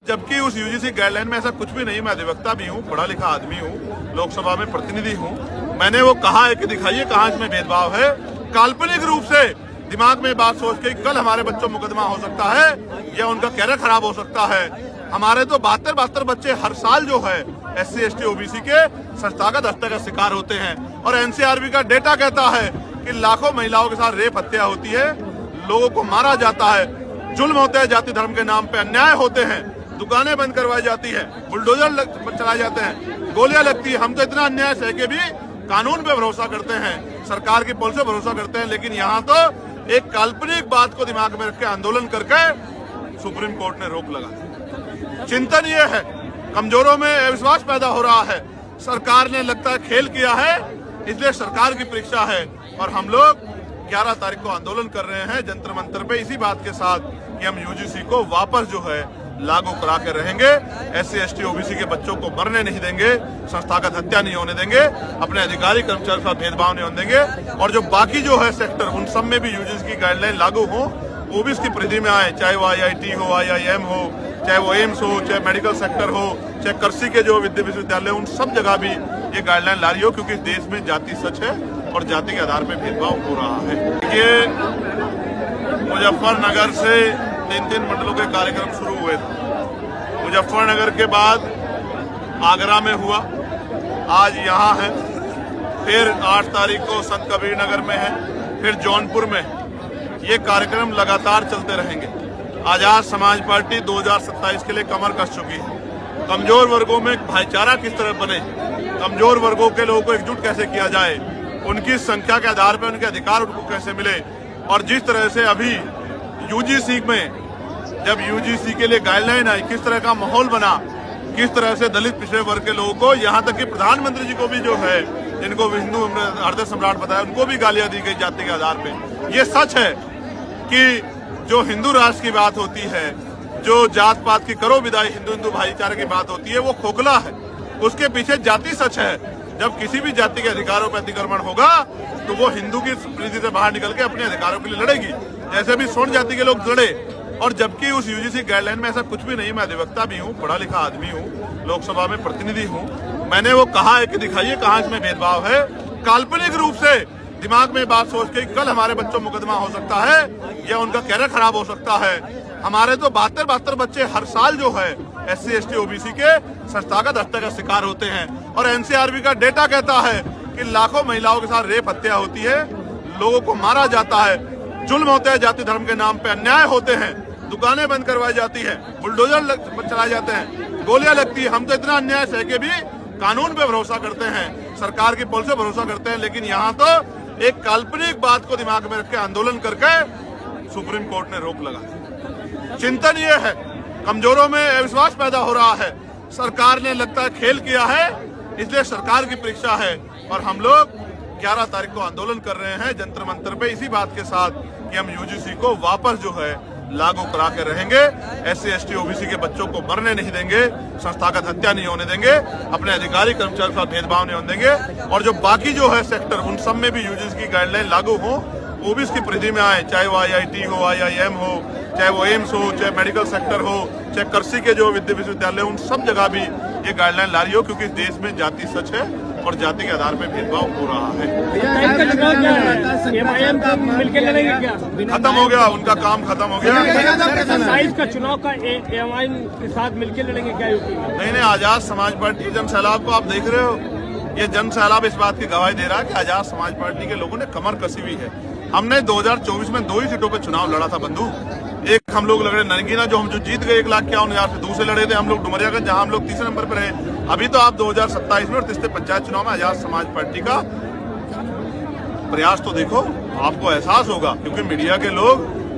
जबकि उस UGC guideline में ऐसा कुछ भी नहीं। मैं अधिवक्ता भी हूँ, पढ़ा लिखा आदमी हूँ, लोकसभा में प्रतिनिधि हूँ। मैंने वो कहा है कि दिखाइए कहाँ इसमें भेदभाव है। काल्पनिक रूप से दिमाग में बात सोच के कल हमारे बच्चों मुकदमा हो सकता है या उनका कैरियर खराब हो सकता है। हमारे तो 72 बच्चे हर साल जो है SC ST OBC के संस्थागत हत्या का शिकार होते हैं। और NCRB का डेटा कहता है कि लाखों महिलाओं के साथ रेप हत्या होती है, लोगों को मारा जाता है, जुल्म होते हैं, जाति धर्म के नाम पे अन्याय होते हैं, दुकानें बंद करवाई जाती है, बुलडोजर चलाए जाते हैं, गोलियां लगती है। हम तो इतना अन्याय सह के भी कानून पे भरोसा करते हैं, सरकार की पुलिस पे भरोसा करते हैं, लेकिन यहाँ तो एक काल्पनिक बात को दिमाग में रख के आंदोलन करके सुप्रीम कोर्ट ने रोक लगा। चिंतन ये है, कमजोरों में अविश्वास पैदा हो रहा है। सरकार ने लगता है खेल किया है, इसलिए सरकार की परीक्षा है। और हम लोग 11 तारीख को आंदोलन कर रहे हैं जंतर मंतर पे, इसी बात के साथ कि हम यूजीसी को वापस जो है लागू करा के रहेंगे। SC ST OBC के बच्चों को मरने नहीं देंगे, संस्थागत हत्या नहीं होने देंगे, अपने अधिकारी कर्मचारी के साथ भेदभाव नहीं होने देंगे। और जो बाकी जो है सेक्टर, उन सब में भी यूजीसी की गाइडलाइन लागू हो, वो भी इसकी परिधि में आए, चाहे वो IIT हो, IIM हो, चाहे वो एम्स हो, चाहे मेडिकल सेक्टर हो, चाहे कृषि के जो विश्वविद्यालय, उन सब जगह भी ये गाइडलाइन ला रही हो, क्योंकि इस देश में जाति सच है और जाति के आधार पर भेदभाव हो रहा है। ये मुजफ्फरनगर से 3 मंडलों के कार्यक्रम शुरू हुए थे। मुजफ्फरनगर के बाद आगरा में हुआ, आज यहाँ है, फिर 8 तारीख को संत कबीर नगर में है, फिर जौनपुर में है। ये कार्यक्रम लगातार चलते रहेंगे। आजाद समाज पार्टी 2027 के लिए कमर कस चुकी है। कमजोर वर्गों में भाईचारा किस तरह बने, कमजोर वर्गों के लोगों को एकजुट कैसे किया जाए, उनकी संख्या के आधार पर उनके अधिकार उनको कैसे मिले। और जिस तरह से अभी यूजीसी में जब यूजीसी के लिए गाइडलाइन आई, किस तरह का माहौल बना, किस तरह से दलित पिछड़े वर्ग के लोगों को, यहाँ तक कि प्रधानमंत्री जी को भी जो है, जिनको हिंदू हृदय सम्राट बताया, उनको भी गालियां दी गई जाति के आधार पे। ये सच है कि जो हिंदू राष्ट्र की बात होती है, जो जात पात की करो विदाई, हिंदू भाईचारे की बात होती है, वो खोखला है। उसके पीछे जाति सच है। जब किसी भी जाति के अधिकारों पर अतिक्रमण होगा तो वो हिंदू की परिधि से बाहर निकल के अपने अधिकारों के लिए लड़ेगी, जैसे भी स्वर्ण जाति के लोग लड़े। और जबकि उस यूजीसी गाइडलाइन में ऐसा कुछ भी नहीं। मैं अधिवक्ता भी हूँ, पढ़ा लिखा आदमी हूँ, लोकसभा में प्रतिनिधि हूँ। मैंने वो कहा है कि दिखाइए कहाँ इसमें भेदभाव है। काल्पनिक रूप से दिमाग में बात सोच के कल हमारे बच्चों मुकदमा हो सकता है या उनका कैरियर खराब हो सकता है। हमारे तो 72 बच्चे हर साल जो है SC ST OBC के संस्थागत हत्या का शिकार होते हैं। और NCRB का डेटा कहता है कि लाखों महिलाओं के साथ रेप हत्या होती है, लोगों को मारा जाता है, जुल्म होते हैं, जाति धर्म के नाम पे अन्याय होते हैं, दुकानें बंद करवाई जाती है, बुलडोजर चलाए जाते हैं, गोलियां लगती है। हम तो इतना अन्याय सह के भी कानून पे भरोसा करते हैं, सरकार की पुलिस पे भरोसा करते हैं, लेकिन यहाँ तो एक काल्पनिक बात को दिमाग में रख के आंदोलन करके सुप्रीम कोर्ट ने रोक लगा। चिंतन ये है, कमजोरों में अविश्वास पैदा हो रहा है। सरकार ने लगता है खेल किया है, इसलिए सरकार की परीक्षा है। और हम लोग 11 तारीख को आंदोलन कर रहे हैं जंतर मंतर पे, इसी बात के साथ कि हम यूजीसी को वापस जो है लागू करा के रहेंगे। SC ST OBC के बच्चों को मरने नहीं देंगे, संस्थागत हत्या नहीं होने देंगे, अपने अधिकारी कर्मचारी के साथ भेदभाव नहीं होने देंगे। और जो बाकी जो है सेक्टर, उन सब में भी यूजीसी की गाइडलाइन लागू हो, वो भी इसकी परिधि में आए, चाहे वो IIT हो, IIM हो, चाहे वो एम्स हो, चाहे मेडिकल सेक्टर हो, चाहे कृषि के जो विश्वविद्यालय, उन सब जगह भी ये गाइडलाइन ला रही हो, क्योंकि इस देश में जाति सच है और जाति के आधार पर भेदभाव हो रहा है। खत्म हो गया, उनका काम खत्म हो गया। 27 का चुनाव का एमआईएम के साथ मिलकर लड़ेंगे क्या यूपी में? नहीं, आजाद समाज पार्टी जन सैलाब को आप देख रहे हो, ये जन सैलाब इस बात की गवाही दे रहा है कि आजाद समाज पार्टी के लोगों ने कमर कसी हुई है। हमने 2024 में 2 ही सीटों पे चुनाव लड़ा था बंधु। एक हम लोग लड़े नरगीना, जो हम जीत गए 1,51,000 से। दूसरे लड़े थे हम लोग डुमरियागंज, जहां हम लोग तीसरे नंबर पर रहे। अभी तो आप 2027 में और तीसरे पंचायत चुनाव में आजाद समाज पार्टी का प्रयास तो देखो, आपको एहसास होगा, क्योंकि मीडिया के लोग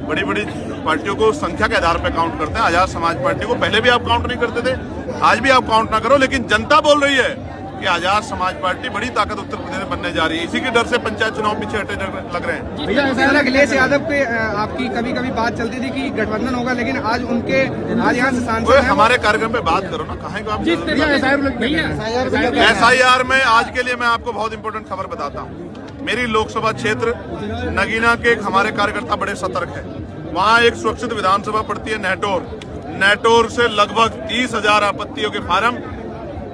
बड़ी बड़ी पार्टियों को संख्या के आधार पर काउंट करते हैं। आजाद समाज पार्टी को पहले भी आप काउंट नहीं करते थे, आज भी आप काउंट ना करो, लेकिन जनता बोल रही है कि आजाद समाज पार्टी बड़ी ताकत उत्तर प्रदेश में बनने जा रही है। इसी के डर से पंचायत चुनाव पीछे हटे लग रहे हैं। भैया, अखिलेश यादव पे आपकी कभी कभी बात चलती थी कि गठबंधन होगा, लेकिन आज उनके आज यहाँ से सांसद हमारे कार्यक्रम पे बात करो ना, कहाँ को आप SIR में। आज के लिए मैं आपको बहुत इंपॉर्टेंट खबर बताता हूँ। मेरी लोकसभा क्षेत्र नगीना के हमारे कार्यकर्ता बड़े सतर्क है। वहाँ एक सुरक्षित विधानसभा पड़ती है नेटोर से लगभग 30,000 आपत्तियों के फार्म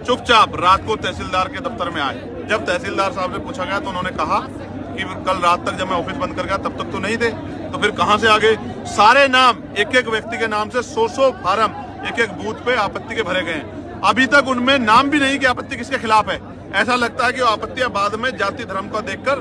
चुपचाप रात को तहसीलदार के दफ्तर में आए। जब तहसीलदार साहब से पूछा गया तो उन्होंने कहा कि कल रात तक जब मैं ऑफिस बंद कर गया तब तक तो नहीं थे, तो फिर कहां से आ गए? सारे नाम एक एक व्यक्ति के नाम से 100 फार्म एक एक बूथ पे आपत्ति के भरे गए हैं। अभी तक उनमें नाम भी नहीं कि आपत्ति किसके खिलाफ है। ऐसा लगता है कि वो आपत्तियां बाद में जाति धर्म को देखकर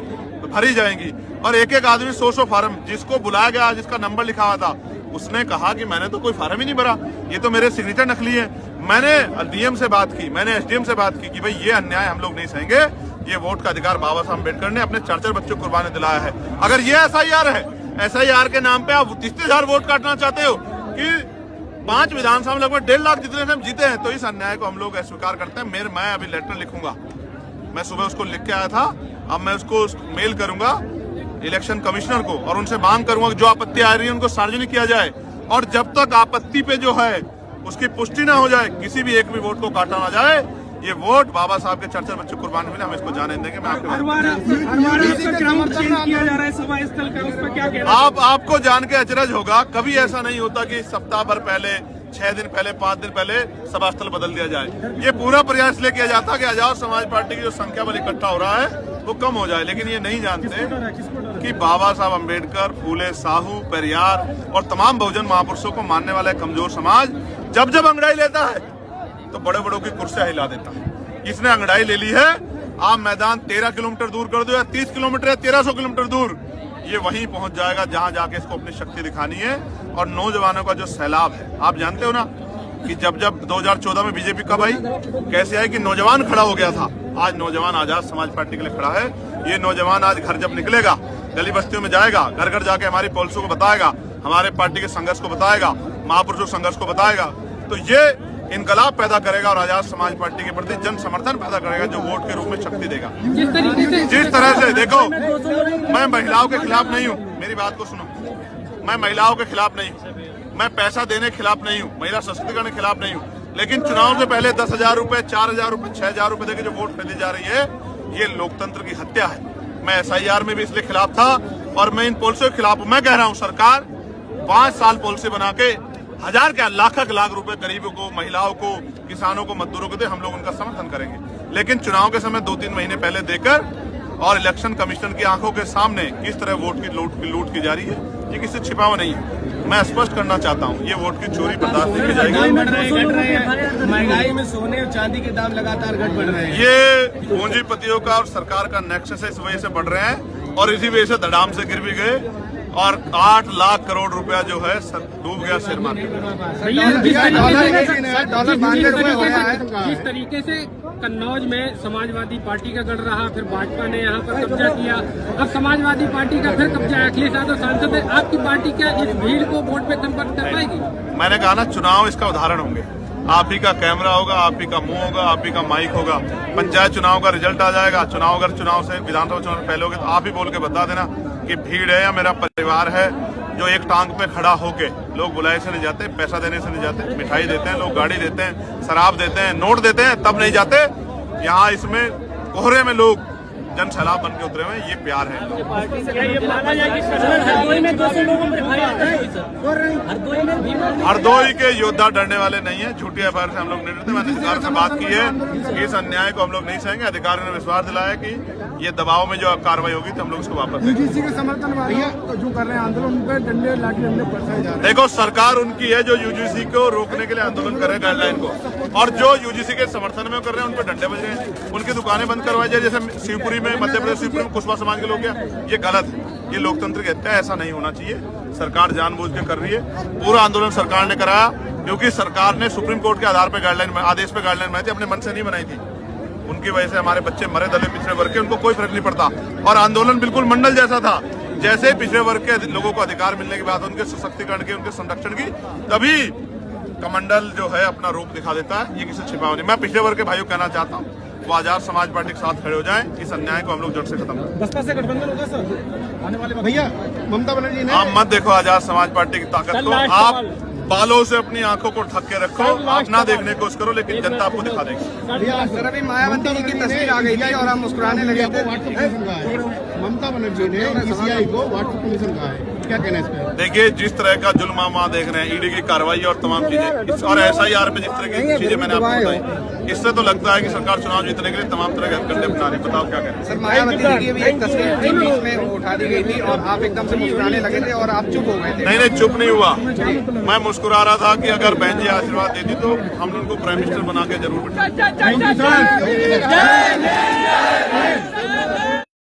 भरी जाएंगी। और एक एक आदमी 100 फार्म, जिसको बुलाया गया, जिसका नंबर लिखा हुआ था, उसने कहा कि मैंने तो कोई फार्म ही नहीं भरा, ये तो मेरे सिग्नेचर नकली है। मैंने डीएम से बात की, मैंने एसडीएम से बात की कि भाई ये अन्याय हम लोग नहीं सहेंगे, ये वोट का अधिकार बाबा साहब अम्बेडकर ने अपने 4 बच्चों को कुर्बानी दिलाया है। अगर ये एसआईआर है, एसआईआर के नाम पे आप 30,000 वोट काटना चाहते हो कि 5 विधानसभा में लगभग 1.5 लाख जितने से हम जीते हैं, तो इस अन्याय को हम लोग अस्वीकार करते हैं। मैं अभी लेटर लिखूंगा, मैं सुबह उसको लिख के आया था, अब मैं उसको मेल करूंगा इलेक्शन कमिश्नर को और उनसे मांग करूंगा कि जो आपत्ति आ रही है उनको सार्वजनिक किया जाए। और जब तक आपत्ति पे जो है उसकी पुष्टि ना हो जाए, किसी भी एक भी वोट को काटा ना जाए, ये वोट बाबा साहब के 4 बच्चों कुर्बानी मिले, हम इसको जाने देंगे। मैं आपको जान के अचरज होगा, कभी ऐसा नहीं होता कि सप्ताह भर पहले, 6 दिन पहले, 5 दिन पहले सभा स्थल बदल दिया जाए। ये पूरा प्रयास ले किया जाता कि आजाद समाज पार्टी की जो संख्या बल इकट्ठा हो रहा है वो कम हो जाए, लेकिन ये नहीं जानते कि बाबा साहब अम्बेडकर, फूले, साहू, पेरियार और तमाम बहुजन महापुरुषों को मानने वाला कमजोर समाज जब जब अंगड़ाई लेता है तो बड़े बड़ों की कुर्सियां हिला देता है। इसने अंगड़ाई ले ली है। आप मैदान 13 किलोमीटर दूर कर दो या 30 किलोमीटर या 1300 किलोमीटर दूर, ये वहीं पहुंच जाएगा जहां जाके इसको अपनी शक्ति दिखानी है। और नौजवानों का जो सैलाब है, आप जानते हो ना कि जब 2014 में बीजेपी कब आई, कैसे आई कि नौजवान खड़ा हो गया था। आज नौजवान आजाद समाज पार्टी के लिए खड़ा है। ये नौजवान आज घर जब निकलेगा, गली बस्तियों में जाएगा, घर घर जाके हमारी पॉलिसी को बताएगा, हमारे पार्टी के संघर्ष को बताएगा, महापुरुषों संघर्ष को बताएगा, तो ये इनकलाब पैदा करेगा और आजाद समाज पार्टी के प्रति जन समर्थन पैदा करेगा, जो वोट के रूप में शक्ति देगा। जिस तरह से देखो, मैं महिलाओं के खिलाफ नहीं हूँ, मेरी बात को सुनो, मैं महिलाओं के खिलाफ नहीं हूँ, मैं पैसा देने के खिलाफ नहीं हूँ, महिला सशक्तिकरण के खिलाफ नहीं हूँ, लेकिन चुनाव से पहले 10,000 रुपए, 4,000 रुपए, 6,000 रुपए देकर जो वोट खरीदी जा रही है, ये लोकतंत्र की हत्या है। मैं एसआईआर में भी इसलिए खिलाफ था और मैं इन पॉलिसियों के खिलाफ हूं। मैं कह रहा हूं सरकार 5 साल पॉलिसी बना के 1000 क्या लाख रुपए गरीबों को, महिलाओं को, किसानों को, मजदूरों को दे, हम लोग उनका समर्थन करेंगे। लेकिन चुनाव के समय 2-3 महीने पहले देकर और इलेक्शन कमिश्नर की आंखों के सामने किस तरह वोट की लूट की जा रही है, ये किसी छिपा हुआ नहीं है। मैं स्पष्ट करना चाहता हूँ, ये वोट की चोरी बर्दाश्त नहीं की जाएगी। महंगाई में सोने और चांदी के दाम लगातार घट बढ़ रहे हैं। ये पूंजीपतियों का और सरकार का नेक्सस है, इस वजह से बढ़ रहे हैं और इसी वजह से धड़ाम से गिर भी गए और 8 लाख करोड़ रुपया जो है डूब गया शेयर मार्केट में। जिस तरीके से कन्नौज में समाजवादी पार्टी का गढ़ रहा, फिर भाजपा ने यहाँ पर कब्जा किया, अब समाजवादी पार्टी का फिर कब्जा है, अखिलेश यादव सांसद है, आपकी पार्टी क्या इस भीड़ को वोट पे कन्वर्ट कर पाएगी? मैंने कहा ना, चुनाव इसका उदाहरण होंगे। आप ही का कैमरा होगा, आप ही का मुंह होगा, आप ही का माइक होगा। पंचायत चुनाव का रिजल्ट आ जाएगा, चुनाव अगर चुनाव से विधानसभा चुनाव पहले होगे तो आप ही बोल के बता देना कि भीड़ है या मेरा परिवार है जो एक टांग पे खड़ा होके, लोग बुलाए से नहीं जाते, पैसा देने से नहीं जाते, मिठाई देते हैं, लोग गाड़ी देते हैं, शराब देते हैं, नोट देते हैं, तब नहीं जाते। यहाँ इसमें कोहरे में लोग जन सैलाब बन के उतरे हुए हैं, ये प्यार है। हरदोई के योद्धा डरने वाले नहीं है, झूठी एफआईआर से हम लोग नहीं डरते। मैंने अधिकार से बात की है कि इस अन्याय को हम लोग नहीं सहेंगे। अधिकारी ने विश्वास दिलाया कि ये दबाव में जो कार्रवाई होगी तो हम लोग उसको वापस यूजीसी के समर्थन जो कर रहे हैं आंदोलन पे डंडे लाठी डंडे बरसाए जा रहे हैं। देखो, सरकार उनकी है जो यूजीसी को रोकने के लिए आंदोलन कर रहे हैं, गाइडलाइन को, और जो यूजीसी के समर्थन में कर रहे हैं उन पर डंडे बज रहे हैं। उनकी दुकानें बंद करवाई जाए, जैसे शिवपुरी में, मध्य प्रदेश शिवपुरी में कुशवाहा समाज के लोग क्या, ये गलत है, ये लोकतंत्र की हत्या है, ऐसा नहीं होना चाहिए। सरकार जानबूझ के कर रही है। पूरा आंदोलन सरकार ने कराया क्योंकि सरकार ने सुप्रीम कोर्ट के आधार पर गाइडलाइन, आदेश पे गाइडलाइन बनाई थी, अपने मन से नहीं बनाई थी। उनकी वजह से हमारे बच्चे मरे, दलित पिछड़े वर्ग के, उनको कोई फर्क नहीं पड़ता। और आंदोलन बिल्कुल मंडल जैसा था, जैसे पिछड़े वर्ग के लोगों को अधिकार मिलने के बाद उनके सशक्तिकरण की, उनके संरक्षण की, तभी कमंडल जो है अपना रूप दिखा देता है। ये किसी छिपा नहीं। मैं पिछड़े वर्ग के भाइयों कहना चाहता हूँ, वो आजाद समाज पार्टी के साथ खड़े हो जाएं, इस अन्याय को हम लोग जड़ से खत्म करें। बसपा से गठबंधन होगा सर आने वाले भैया? ममता बनर्जी ने, आप मत देखो आजाद समाज पार्टी की ताकत को, आप बालों से अपनी आंखों को ढक के रखो, आप ना देखने की कोशिश करो, लेकिन जनता आपको दिखा देगी। सर, अभी मायावती जी की तस्वीर आ गई थी और हम मुस्कुराने लगे थे। ममता बनर्जी ने ईसीआई को व्हाट्सएप कमीशन कहा है। क्या कहना है इस पे? देखिए, जिस तरह का जुल्म हम वहाँ देख रहे हैं, ईडी की कार्रवाई और तमाम चीजें और SIR में जिस तरह की चीजें मैंने आपको बताई, इससे तो लगता है कि सरकार चुनाव जीतने के लिए तमाम तरह के हथकंडे बना रही है। बताओ क्या कहना है? सर, मायावती जी की भी एक तस्वीर थी, बीच में वो उठा दी गई थी और आप एकदम से मुस्कुराने लगे थे और आप चुप हो गए थे। नहीं, चुप नहीं हुआ। मैं मुस्कुरा रहा था कि अगर बहन जी आशीर्वाद देती तो हम उनको प्राइम मिनिस्टर बना के जरूर बिठाएंगे।